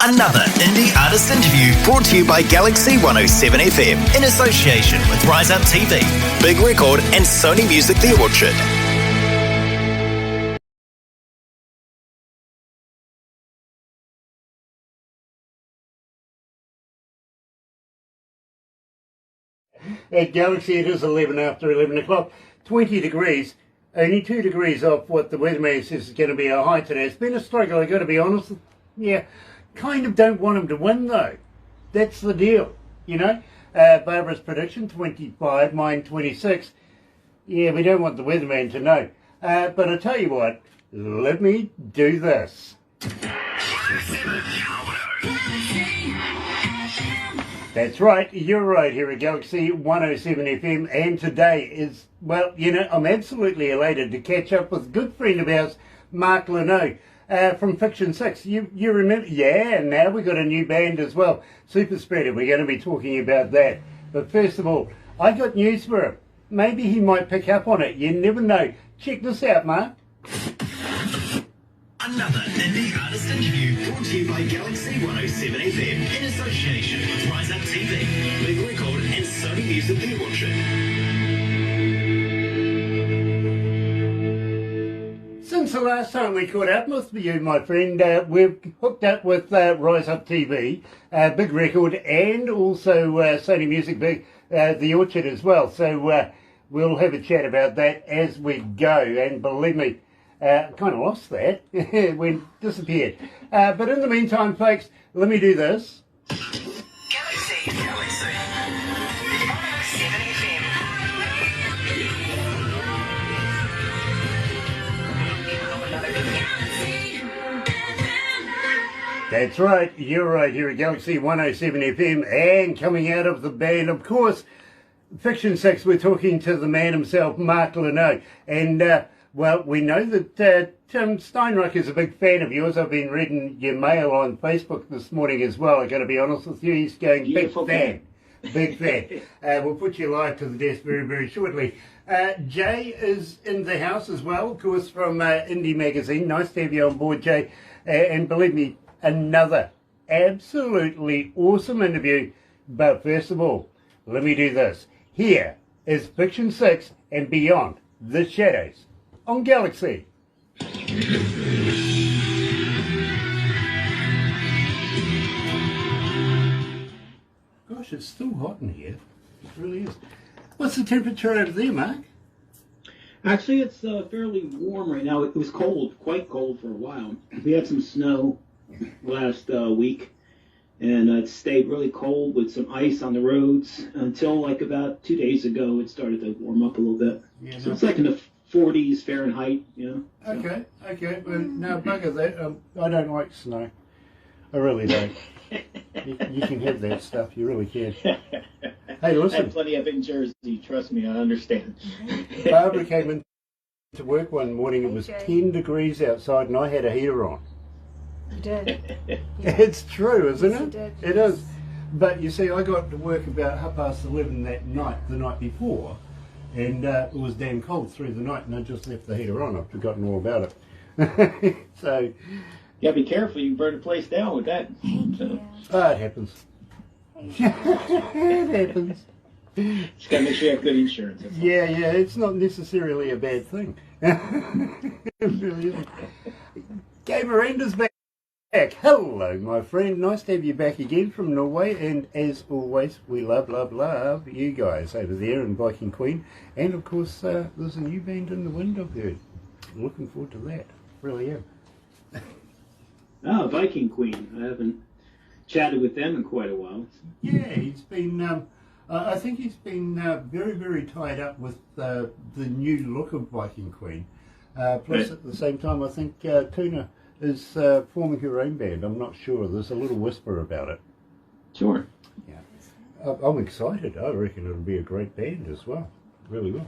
Another indie artist interview brought to you by Galaxy107fm in association with Rise Up TV, Big Record and Sony Music The Orchard. At Galaxy it is 11 after 11 o'clock, 20 degrees, only 2 degrees off what the weatherman says is going to be a high today. It's been a struggle, I've got to be honest. Yeah, kind of don't want him to win though. That's the deal, you know. Barbara's prediction, 25, mine 26. Yeah, we don't want the weatherman to know. But I tell you what, let me do this. That's right, you're right here at Galaxy 107 FM, and today is, well, you know, I'm absolutely elated to catch up with a good friend of ours, Mark Leno, from Fiction 6. You remember? Yeah, and now we've got a new band as well, Superspreader. We're going to be talking about that. But first of all, I got news for him. Maybe he might pick up on it. You never know. Check this out, Mark. Another indie artist interview brought to you by Galaxy107fm in association with Rise Up TV, Big Record and Sony Music The Orchard. Since the last time we caught up with you, my friend, we've hooked up with Rise Up TV, Big Record, and also Sony Music The Orchard as well. So we'll have a chat about that as we go. And believe me, kind of lost that when disappeared. But in the meantime, folks, let me do this. Galaxy 107fm. That's right, you're right here at Galaxy 107 FM, and coming out of the band, of course, Fiction 6, we're talking to the man himself, Mark Leno. And, well, we know that Tim Steinreich is a big fan of yours. I've been reading your mail on Facebook this morning as well. I've got to be honest with you, he's going Beautiful big fan. Big fan. We'll put you live to the desk very, very shortly. Jay is in the house as well, of course, from Indie Magazine. Nice to have you on board, Jay. And believe me, another absolutely awesome interview. But first of all, let me do this. Here is Fiction 6 and Beyond the Shadows on Galaxy. Gosh, it's still hot in here. It really is. What's the temperature over there, Mark? Actually, it's fairly warm right now. It was cold, quite cold for a while. We had some snow last week, and it stayed really cold with some ice on the roads until like about 2 days ago it started to warm up a little bit. Yeah, so it's like in the 40s Fahrenheit, you know. So. Okay. Well, no, bugger that. I don't like snow. I really don't. you can have that stuff. You really can. Hey, listen. I have plenty of it in Jersey. Trust me, I understand. Barbara came in to work one morning. It was 10 degrees outside, and I had a heater on. You did. Yeah. It's true, isn't Yes, it? you did. It is. But you see, I got to work about 11:30 that night, the night before, and it was damn cold through the night, and I just left the heater on. I've forgotten all about it. So. Yeah, be careful. You can burn the place down with that. Thank you. Oh, it happens. It happens. Just gotta make sure you have good insurance. That's all. Yeah, it's not necessarily a bad thing. It really isn't. Gay Miranda's back. Hello, my friend. Nice to have you back again from Norway. And as always, we love you guys over there in Viking Queen. And of course, there's a new band in the wind, I've heard. I'm looking forward to that. Really am. Viking Queen. I haven't chatted with them in quite a while. Yeah, he's been, I think he's been very, very tied up with the new look of Viking Queen. Plus, right. At the same time, I think Tuna is forming her own band. I'm not sure. There's a little whisper about it. Sure. Yeah. I'm excited. I reckon it'll be a great band as well. Really will.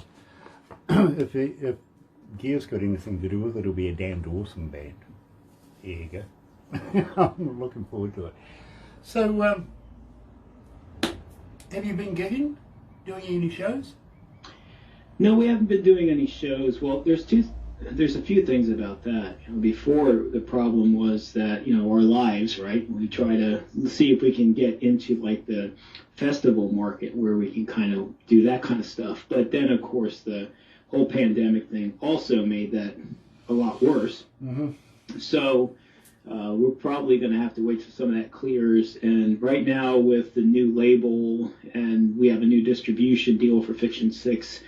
If Gear's got anything to do with it, it'll be a damned awesome band. There you go. I'm looking forward to it. So, have you been gigging? Doing any shows? No, we haven't been doing any shows. Well, there's two there's a few things about that. Before, the problem was that, our lives, right? We try to see if we can get into like the festival market where we can kind of do that kind of stuff. But then, of course, the whole pandemic thing also made that a lot worse. Mm-hmm. So we're probably going to have to wait till some of that clears. And right now, with the new label, and we have a new distribution deal for Fiction 6,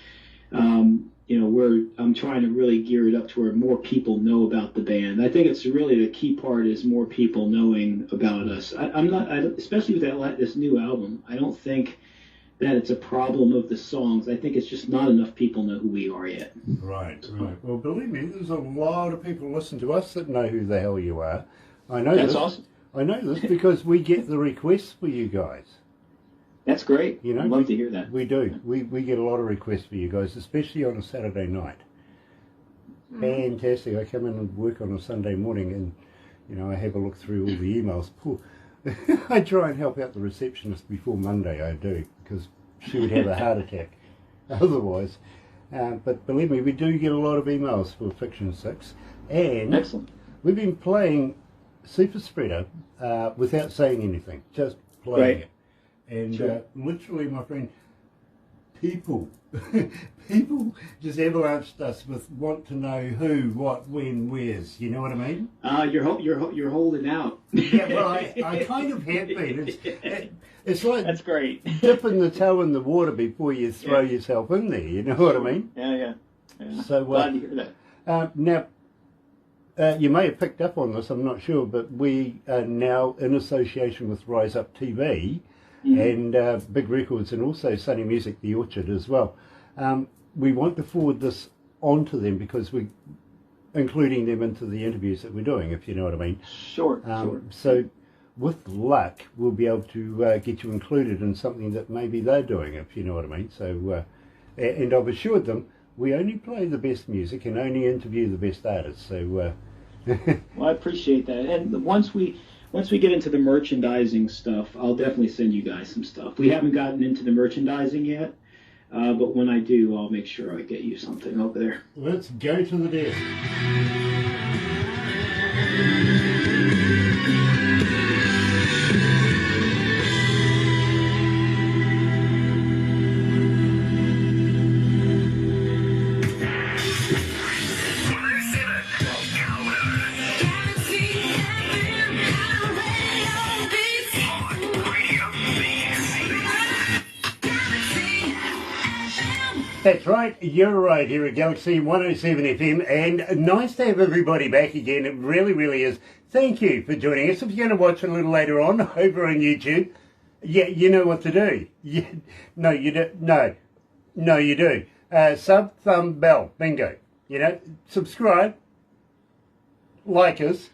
I'm trying to really gear it up to where more people know about the band. I think it's really the key part is more people knowing about us. Especially with this new album, I don't think that it's a problem of the songs. I think it's just not enough people know who we are yet. Right. Well, believe me, there's a lot of people listen to us that know who the hell you are. I know That's this. awesome. I know this because we get the requests for you guys. That's great. I'd love to hear that. We do. We get a lot of requests for you guys, especially on a Saturday night. Fantastic. I come in and work on a Sunday morning and, I have a look through all the emails. Poor. I try and help out the receptionist before Monday, I do, because she would have a heart attack otherwise. But believe me, we do get a lot of emails for Fiction 6. And Excellent. We've been playing Superspreader without saying anything, just playing it. And Sure. Literally, my friend, people just avalanched us with want to know who, what, when, where's. You know what I mean? You're holding out. Yeah, well, I kind of have been. It's like That's great. dipping the toe in the water before you throw yourself in there. You know what I mean? Yeah. So Glad to hear that. now, you may have picked up on this. I'm not sure, but we are now in association with Rise Up TV. And Big Records, and also Sony Music, The Orchard as well. We want to forward this on to them because we're including them into the interviews that we're doing, if you know what I mean. Sure. So with luck, we'll be able to get you included in something that maybe they're doing, if you know what I mean. So, and I've assured them we only play the best music and only interview the best artists. So, Well, I appreciate that. And once we get into the merchandising stuff, I'll definitely send you guys some stuff. We haven't gotten into the merchandising yet, but when I do, I'll make sure I get you something over there. let's go to the desk. That's right, you're right here at Galaxy 107 FM, and nice to have everybody back again. It really, really is. Thank you for joining us. If you're going to watch a little later on over on YouTube, yeah, you know what to do. No, you do. No, you do. Sub, thumb, bell, bingo. Subscribe, like us,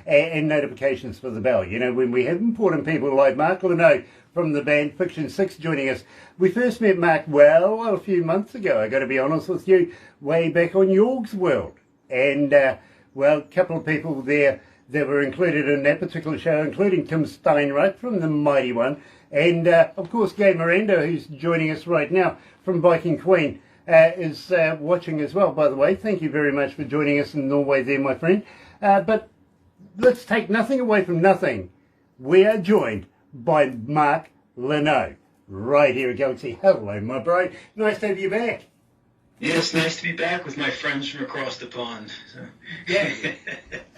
and notifications for the bell. When we have important people like Mark Leno from the band Fiction 6 joining us. We first met Mark, a few months ago, I got to be honest with you, way back on York's World. And, a couple of people there that were included in that particular show, including Tim Steinreich from The Mighty One, and, of course, Gay Miranda, who's joining us right now from Viking Queen, is watching as well, by the way. Thank you very much for joining us in Norway there, my friend. But let's take nothing away from nothing. We are joined by Mark Leno, right here at Galaxy. Hello, my bro. Nice to have you back. Yes, nice to be back with my friends from across the pond. So. Yeah.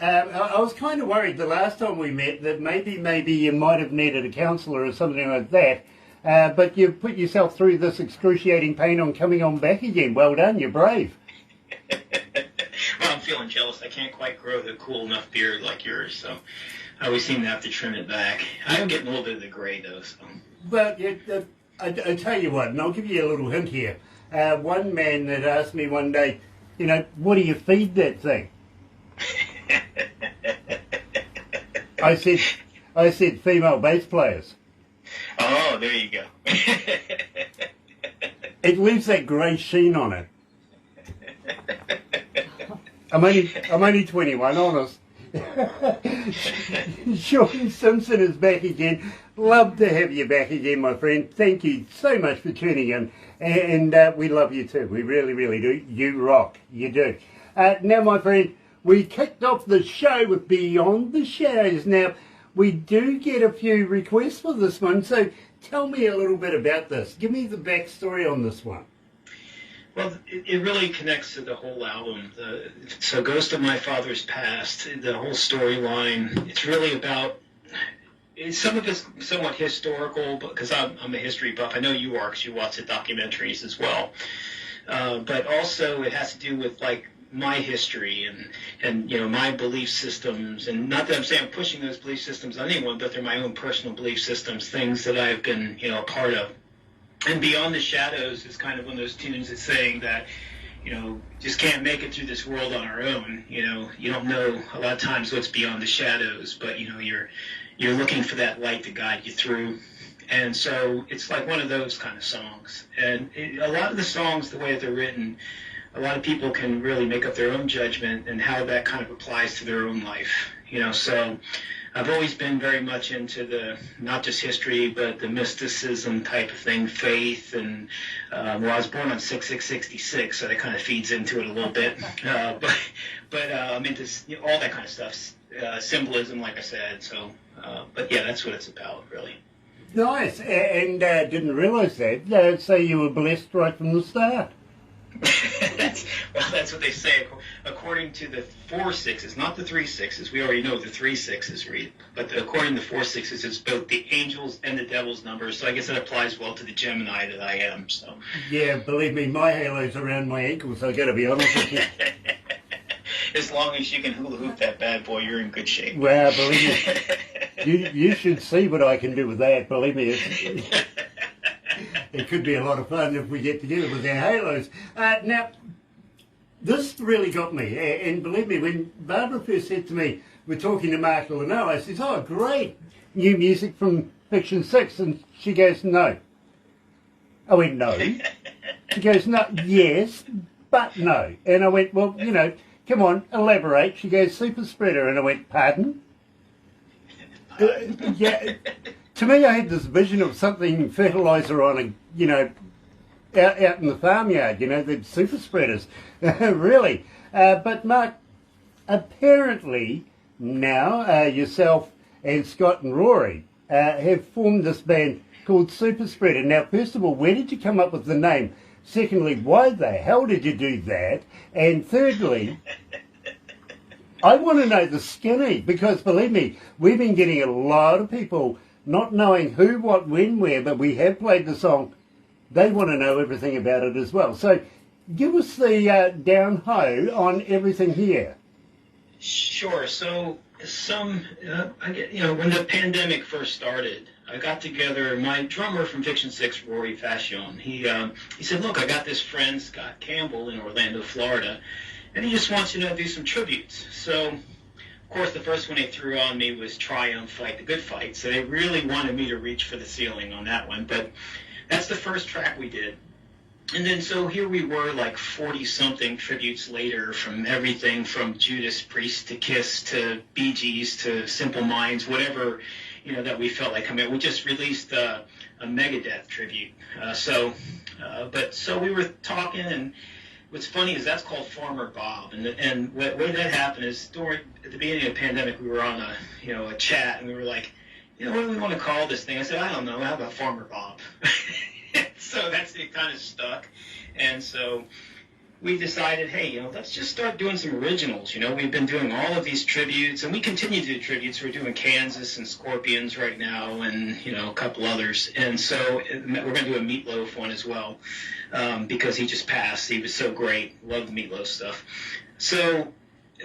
I was kind of worried the last time we met that maybe you might have needed a counsellor or something like that. But you've put yourself through this excruciating pain on coming on back again. Well done, you're brave. Well, I'm feeling jealous. I can't quite grow the cool enough beard like yours, so I always seem to have to trim it back. I am getting a little bit of the gray, though. So. Well, I tell you what, and I'll give you a little hint here. One man that asked me one day, what do you feed that thing? I said female bass players. Oh, there you go. It leaves that grey sheen on it. I'm only 21, honest. Sean Simpson is back again. Love to have you back again, my friend. Thank you so much for tuning in. And we love you too. We really, really do. You rock. You do. Now, my friend, we kicked off the show with Beyond the Shadows. Now, we do get a few requests for this one, so tell me a little bit about this. Give me the backstory on this one. Well, it really connects to the whole album. So Ghost of My Father's Past, the whole storyline, it's really about, some of it's somewhat historical, because I'm a history buff. I know you are, because you watch the documentaries as well. But also it has to do with, like, my history and you know, my belief systems, and not that I'm saying I'm pushing those belief systems on anyone, but they're my own personal belief systems, things that I've been, you know, a part of. And Beyond the Shadows is kind of one of those tunes that's saying that, you know, just can't make it through this world on our own. You know, you don't know a lot of times what's beyond the shadows, but, you know, you're looking for that light to guide you through. And so it's like one of those kind of songs. And a lot of the songs, the way they're written, a lot of people can really make up their own judgment and how that kind of applies to their own life. You know, so I've always been very much into the, not just history, but the mysticism type of thing, faith, and well, I was born on 6/6/66, so that kind of feeds into it a little bit. But I'm into, you know, all that kind of stuff, symbolism, like I said. So, but yeah, that's what it's about, really. Nice, and didn't realise that. So you were blessed right from the start. That's what they say. According to the 4 6s, not the 3 6s. We already know the 3 6s read, but according to the 4 6s, it's both the angels and the devil's numbers. So I guess that applies well to the Gemini that I am. So yeah, believe me, my halo's around my ankles. I got to be honest with you. As long as you can hula hoop that bad boy, you're in good shape. Well, believe me, you should see what I can do with that. Believe me, it could be a lot of fun if we get together with our halos. Now, this really got me, and believe me, when Barbara first said to me, we're talking to Mark Leno, I said, oh, great, new music from Fiction 6, and she goes, no. I went, no. She goes, no, yes, but no. And I went, well, you know, come on, elaborate. She goes, Superspreader, and I went, pardon? Yeah. To me, I had this vision of something fertiliser on a, you know, out in the farmyard, you know, the super spreaders, really. But Mark, apparently now yourself and Scott and Rory have formed this band called Superspreader. Now, first of all, where did you come up with the name? Secondly, why the hell did you do that? And thirdly, I want to know the skinny, because believe me, we've been getting a lot of people not knowing who, what, when, where, but we have played the song. They want to know everything about it as well. So give us the down-ho on everything here. Sure. So I get, you know, when the pandemic first started, I got together my drummer from Fiction 6, Rory Fashion. He said, look, I got this friend, Scott Campbell, in Orlando, Florida, and he just wants you to do some tributes. So, of course, the first one they threw on me was Triumph, Fight the Good Fight. So they really wanted me to reach for the ceiling on that one. But that's the first track we did. And then so here we were, like 40-something tributes later, from everything from Judas Priest to Kiss to Bee Gees to Simple Minds, whatever, you know, that we felt like. I mean, we just released a Megadeth tribute. So we were talking, and what's funny is that's called Farmer Bob. And the way that happened is at the beginning of the pandemic, we were on a chat, and we were like, you know, what do we want to call this thing? I said, I don't know. How about Farmer Bob? So it kind of stuck. And so we decided, hey, you know, let's just start doing some originals. You know, we've been doing all of these tributes, and we continue to do tributes. We're doing Kansas and Scorpions right now, and, you know, a couple others. And so we're going to do a Meatloaf one as well, because he just passed. He was so great. Loved the Meatloaf stuff. So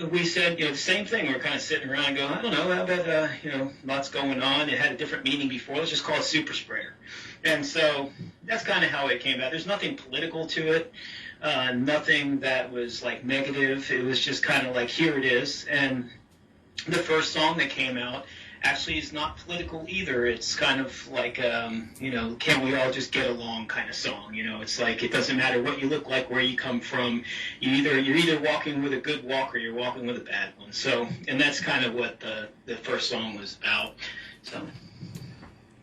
we said, you know, the same thing. We were kind of sitting around and going, I don't know, how about, you know, lots going on. It had a different meaning before. Let's just call it Superspreader. And so that's kind of how it came about. There's nothing political to it, nothing that was, like, negative. It was just kind of like, here it is. And the first song that came out actually is not political either. It's kind of like, you know, can we all just get along kind of song. You know, it's like, it doesn't matter what you look like, where you come from. You're either walking with a good walk or you're walking with a bad one. So, and that's kind of what the first song was about. So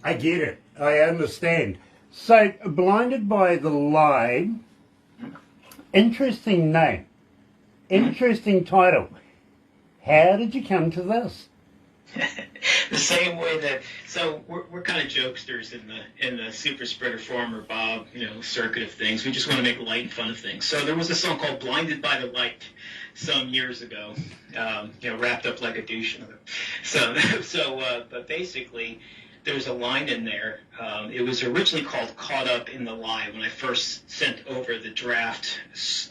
I get it. I understand. So, Blinded by the Light, interesting name. Interesting title. How did you come to this? The same way that, so we're kind of jokesters in the Superspreader Farmer Bob, circuit of things. We just want to make light and fun of things. So there was a song called "Blinded by the Light" some years ago, wrapped up like a douche. But basically, there's a line in there. It was originally called "Caught Up in the Lie" when I first sent over the draft.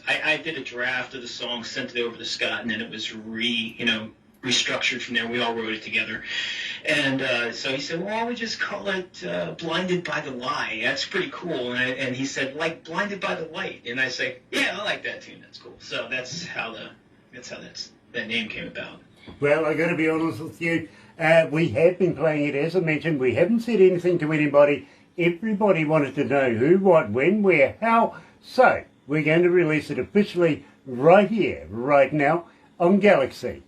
I did a draft of the song, sent it over to Scott, and then it was restructured from there. We all wrote it together. And so he said, well, why don't we just call it "Blinded by the Lie"? That's pretty cool. And he said, like "Blinded by the Light." And I say, yeah, I like that tune. That's cool. So that's how that name came about. Well, I got to be honest with you. We have been playing it, as I mentioned. We haven't said anything to anybody. Everybody wanted to know who, what, when, where, how. So we're going to release it officially right here, right now on Galaxy.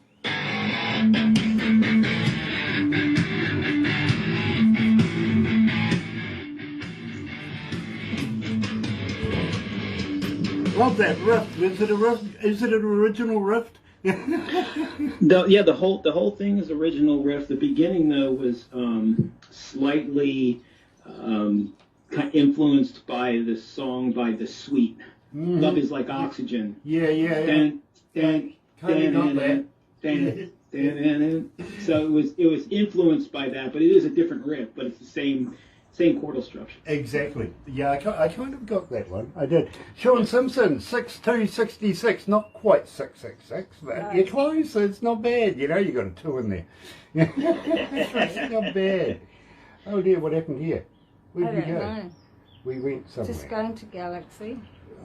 Love that riff. Is it a riff? Is it an original riff? The whole thing is original riff. The beginning though was slightly influenced by the song by The Sweet. Mm-hmm. Love is like oxygen. Yeah. So it was influenced by that, but it is a different riff, but it's the same chordal structure. Exactly. Yeah, I kind of got that one. I did. Sean Simpson, 6266, not quite 666, but Right. you're close. It's not bad. You got a 2 in there. It's not bad. Oh dear, what happened here? Where I did we don't go? know. We went somewhere. Just going to Galaxy.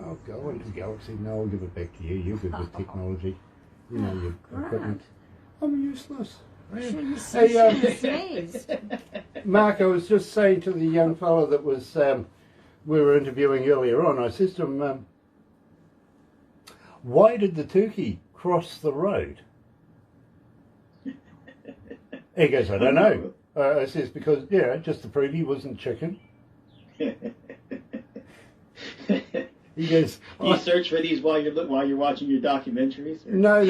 Oh, go into Galaxy. No, I'll give it back to you. You're good with technology. Your equipment. I'm useless. Shouldn't Hey, have sneezed. Mark, I was just saying to the young fellow that was we were interviewing earlier on, I said to him, why did the turkey cross the road? He goes, I don't know. I says, because, just to prove he wasn't chicken. He goes, Do you search for these while you're watching your documentaries? Or? No.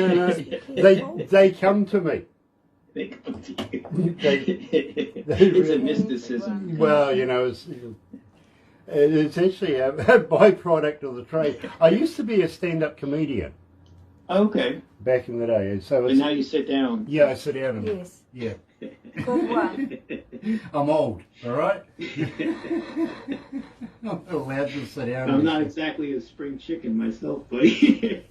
They come to me. They come to you. It's a mysticism. Well, it's actually a byproduct of the trade. I used to be a stand-up comedian Okay. back in the day. So And now you sit down. yeah, I sit down and Yes. yeah. Good one. I'm old, all right? I'm not allowed to sit down. I'm not exactly a spring chicken myself, buddy.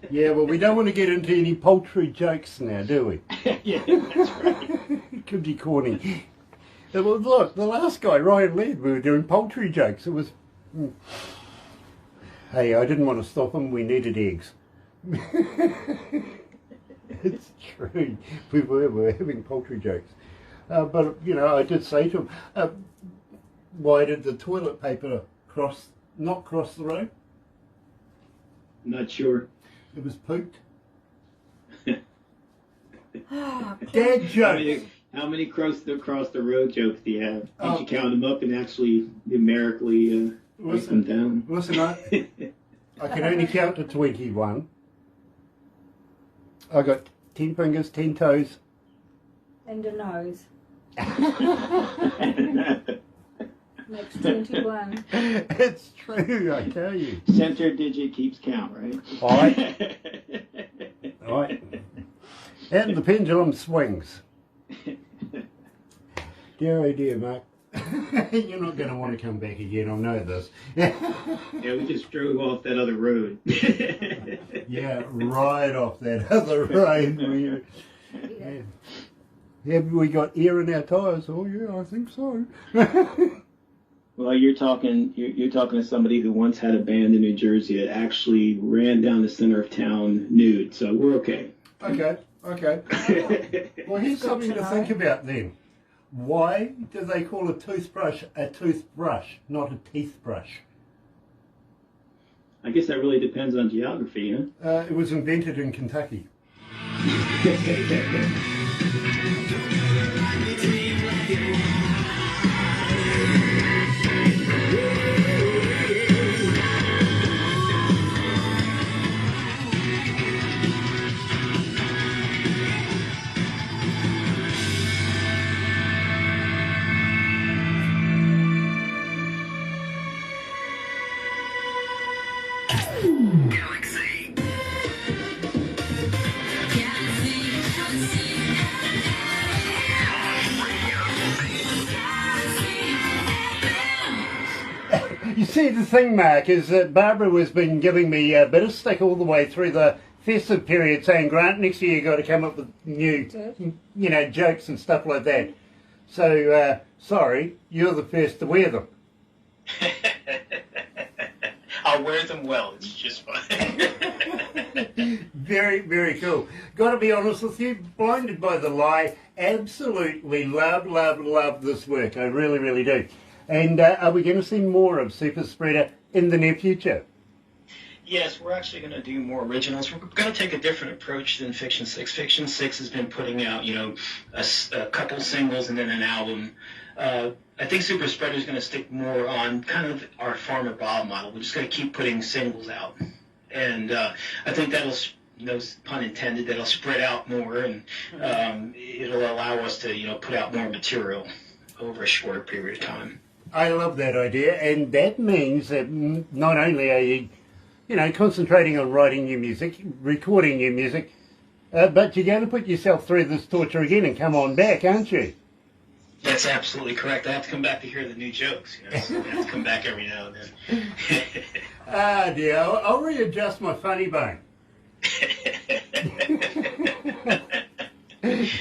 Yeah, well, we don't want to get into any poultry jokes now, do we? Yeah, that's right. It could be corny. Well, look, the last guy, Ryan Laird, we were doing poultry jokes. It was... Hey, I didn't want to stop him. We needed eggs. It's true. We were having poultry jokes. But, I did say to him, why did the toilet paper not cross the road? Not sure. It was pooped. Oh, Dad jokes. How many cross the road jokes do you have? Did Oh. you count them up and actually numerically write them down? Listen, I can only count to 21. I got 10 fingers, 10 toes. and a nose. Makes 21. It's true, I tell you. Center digit keeps count, right? All right. And the pendulum swings. Dear, oh dear, Mark. You're not going to want to come back again, I know this. Yeah, we just drove off that other road. Yeah, right off that other road. Yeah. Have we got air in our tyres? Oh yeah, I think so. Well, you're talking to somebody who once had a band in New Jersey that actually ran down the center of town nude, so we're okay. Okay. Well, here's something to think about then. Why do they call a toothbrush, not a teeth brush? I guess that really depends on geography, huh? It was invented in Kentucky. see, the thing, Mark, is that Barbara has been giving me a bit of stick all the way through the festive period, saying, Grant, next year you've got to come up with new, jokes and stuff like that. So, sorry, you're the first to wear them. I'll wear them well. It's just fun. Very, very cool. Got to be honest with you, blinded by the lie, absolutely love this work. I really, really do. And are we going to see more of Superspreader in the near future? Yes, we're actually going to do more originals. We're going to take a different approach than Fiction 6. Fiction 6 has been putting out, a couple singles and then an album. I think Superspreader is going to stick more on kind of our Farmer Bob model. We're just going to keep putting singles out. And I think that'll, no pun intended, that'll spread out more, and it'll allow us to, put out more material over a shorter period of time. I love that idea, and that means that not only are you, concentrating on writing new music, recording new music, but you're going to put yourself through this torture again and come on back, aren't you? That's absolutely correct. I have to come back to hear the new jokes, so I have to come back every now and then. Dear, I'll readjust my funny bone.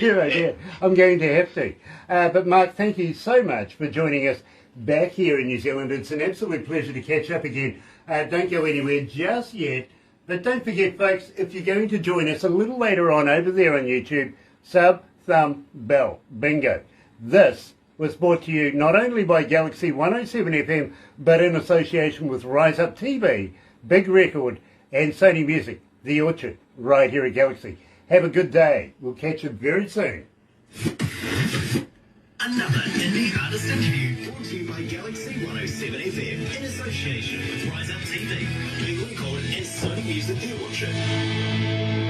Yeah, I'm going to have to. But Mark, thank you so much for joining us back here in New Zealand. It's an absolute pleasure to catch up again. Don't go anywhere just yet. But don't forget, folks, if you're going to join us a little later on over there on YouTube, sub, thumb, bell. Bingo. This was brought to you not only by galaxy107fm, but in association with Rise Up TV, Big Record, and Sony Music, The Orchard, right here at Galaxy. Have a good day. We'll catch you very soon. Another indie artist interview brought to you by Galaxy107fm in association with Rise Up TV, Big Record, and Sony Music, The Orchard.